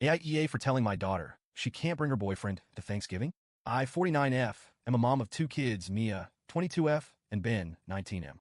AITA for telling my daughter she can't bring her boyfriend to Thanksgiving. I, 49F, am a mom of two kids, Mia, 22F, and Ben, 19M.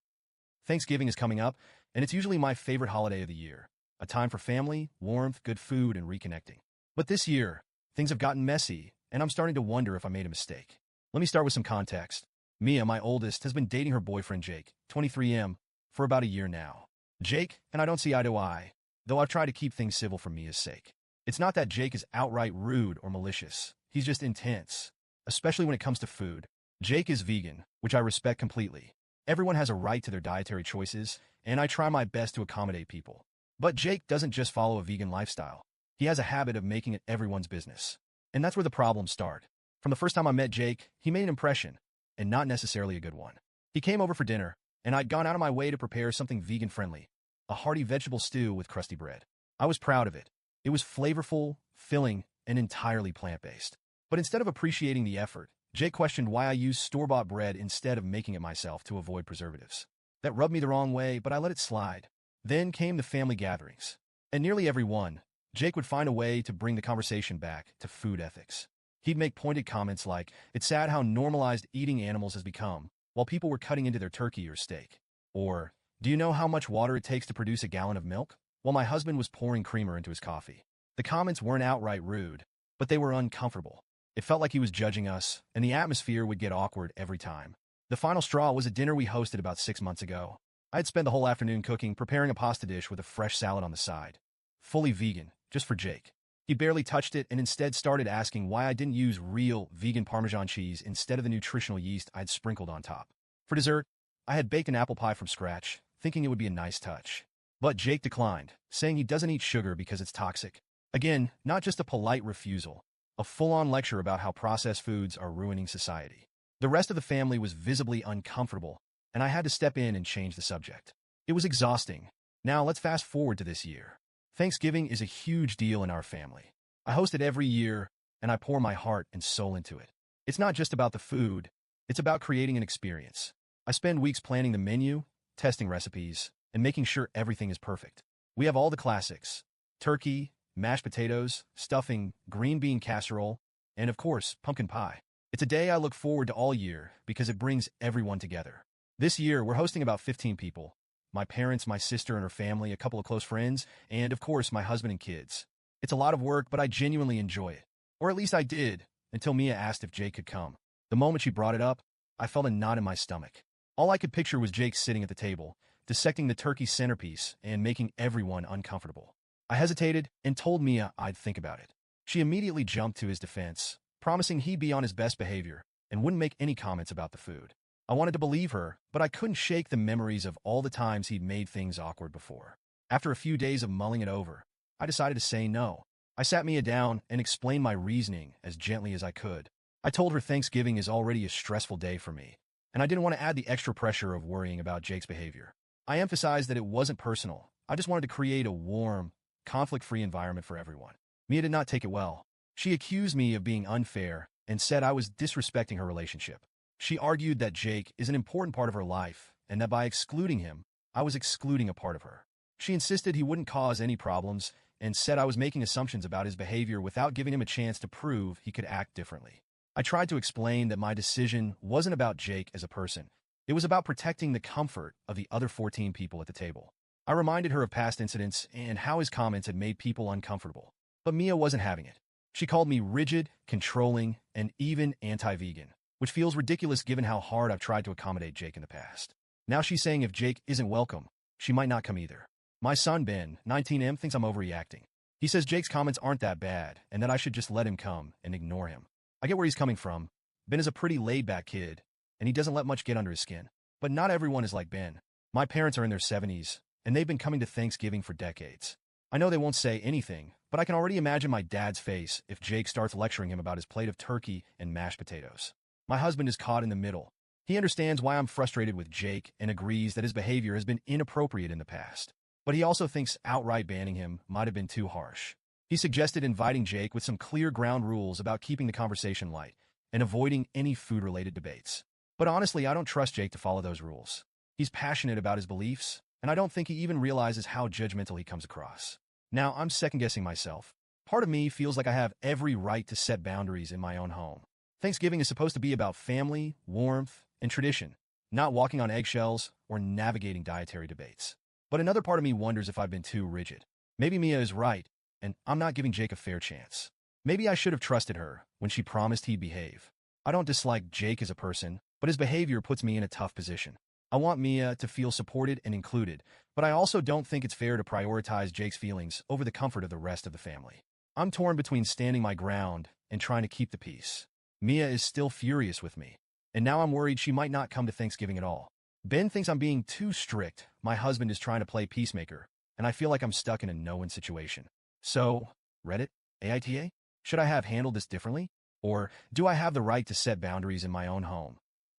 Thanksgiving is coming up, and it's usually my favorite holiday of the year, a time for family, warmth, good food, and reconnecting. But this year, things have gotten messy, and I'm starting to wonder if I made a mistake. Let me start with some context. Mia, my oldest, has been dating her boyfriend Jake, 23M, for about a year now. Jake and I don't see eye to eye, though I've tried to keep things civil for Mia's sake. It's not that Jake is outright rude or malicious. He's just intense, especially when it comes to food. Jake is vegan, which I respect completely. Everyone has a right to their dietary choices, and I try my best to accommodate people. But Jake doesn't just follow a vegan lifestyle. He has a habit of making it everyone's business. And that's where the problems start. From the first time I met Jake, he made an impression, and not necessarily a good one. He came over for dinner, and I'd gone out of my way to prepare something vegan-friendly, a hearty vegetable stew with crusty bread. I was proud of it. It was flavorful, filling, and entirely plant-based. But instead of appreciating the effort, Jake questioned why I used store-bought bread instead of making it myself to avoid preservatives. That rubbed me the wrong way, but I let it slide. Then came the family gatherings. And nearly every one, Jake would find a way to bring the conversation back to food ethics. He'd make pointed comments like, "It's sad how normalized eating animals has become, while people were cutting into their turkey or steak." Or, "Do you know how much water it takes to produce a gallon of milk?" While my husband was pouring creamer into his coffee. The comments weren't outright rude, but they were uncomfortable. It felt like he was judging us, and the atmosphere would get awkward every time. The final straw was a dinner we hosted about 6 months ago. I had spent the whole afternoon cooking, preparing a pasta dish with a fresh salad on the side. Fully vegan, just for Jake. He barely touched it and instead started asking why I didn't use real vegan Parmesan cheese instead of the nutritional yeast I'd sprinkled on top. For dessert, I had baked an apple pie from scratch, thinking it would be a nice touch. But Jake declined, saying he doesn't eat sugar because it's toxic. Again, not just a polite refusal, a full-on lecture about how processed foods are ruining society. The rest of the family was visibly uncomfortable, and I had to step in and change the subject. It was exhausting. Now let's fast forward to this year. Thanksgiving is a huge deal in our family. I host it every year, and I pour my heart and soul into it. It's not just about the food, it's about creating an experience. I spend weeks planning the menu, testing recipes, and making sure everything is perfect. We have all the classics: turkey, mashed potatoes, stuffing, green bean casserole, and of course, pumpkin pie. It's a day I look forward to all year because it brings everyone together. This year, we're hosting about 15 people. My parents, my sister and her family, a couple of close friends, and of course, my husband and kids. It's a lot of work, but I genuinely enjoy it. Or at least I did, until Mia asked if Jake could come. The moment she brought it up, I felt a knot in my stomach. All I could picture was Jake sitting at the table, dissecting the turkey's centerpiece and making everyone uncomfortable. I hesitated and told Mia I'd think about it. She immediately jumped to his defense, promising he'd be on his best behavior and wouldn't make any comments about the food. I wanted to believe her, but I couldn't shake the memories of all the times he'd made things awkward before. After a few days of mulling it over, I decided to say no. I sat Mia down and explained my reasoning as gently as I could. I told her Thanksgiving is already a stressful day for me, and I didn't want to add the extra pressure of worrying about Jake's behavior. I emphasized that it wasn't personal. I just wanted to create a warm, conflict-free environment for everyone. Mia did not take it well. She accused me of being unfair and said I was disrespecting her relationship. She argued that Jake is an important part of her life and that by excluding him, I was excluding a part of her. She insisted he wouldn't cause any problems and said I was making assumptions about his behavior without giving him a chance to prove he could act differently. I tried to explain that my decision wasn't about Jake as a person. It was about protecting the comfort of the other 14 people at the table. I reminded her of past incidents and how his comments had made people uncomfortable. But Mia wasn't having it. She called me rigid, controlling, and even anti-vegan, which feels ridiculous given how hard I've tried to accommodate Jake in the past. Now she's saying if Jake isn't welcome, she might not come either. My son Ben, 19M, thinks I'm overreacting. He says Jake's comments aren't that bad and that I should just let him come and ignore him. I get where he's coming from. Ben is a pretty laid-back kid, and he doesn't let much get under his skin. But not everyone is like Ben. My parents are in their 70s, and they've been coming to Thanksgiving for decades. I know they won't say anything, but I can already imagine my dad's face if Jake starts lecturing him about his plate of turkey and mashed potatoes. My husband is caught in the middle. He understands why I'm frustrated with Jake and agrees that his behavior has been inappropriate in the past. But he also thinks outright banning him might have been too harsh. He suggested inviting Jake with some clear ground rules about keeping the conversation light and avoiding any food-related debates. But honestly, I don't trust Jake to follow those rules. He's passionate about his beliefs, and I don't think he even realizes how judgmental he comes across. Now, I'm second-guessing myself. Part of me feels like I have every right to set boundaries in my own home. Thanksgiving is supposed to be about family, warmth, and tradition, not walking on eggshells or navigating dietary debates. But another part of me wonders if I've been too rigid. Maybe Mia is right, and I'm not giving Jake a fair chance. Maybe I should have trusted her when she promised he'd behave. I don't dislike Jake as a person, but his behavior puts me in a tough position. I want Mia to feel supported and included, but I also don't think it's fair to prioritize Jake's feelings over the comfort of the rest of the family. I'm torn between standing my ground and trying to keep the peace. Mia is still furious with me, and now I'm worried she might not come to Thanksgiving at all. Ben thinks I'm being too strict. My husband is trying to play peacemaker, and I feel like I'm stuck in a no-win situation. So, Reddit, AITA, should I have handled this differently? Or do I have the right to set boundaries in my own home,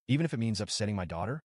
even if it means upsetting my daughter?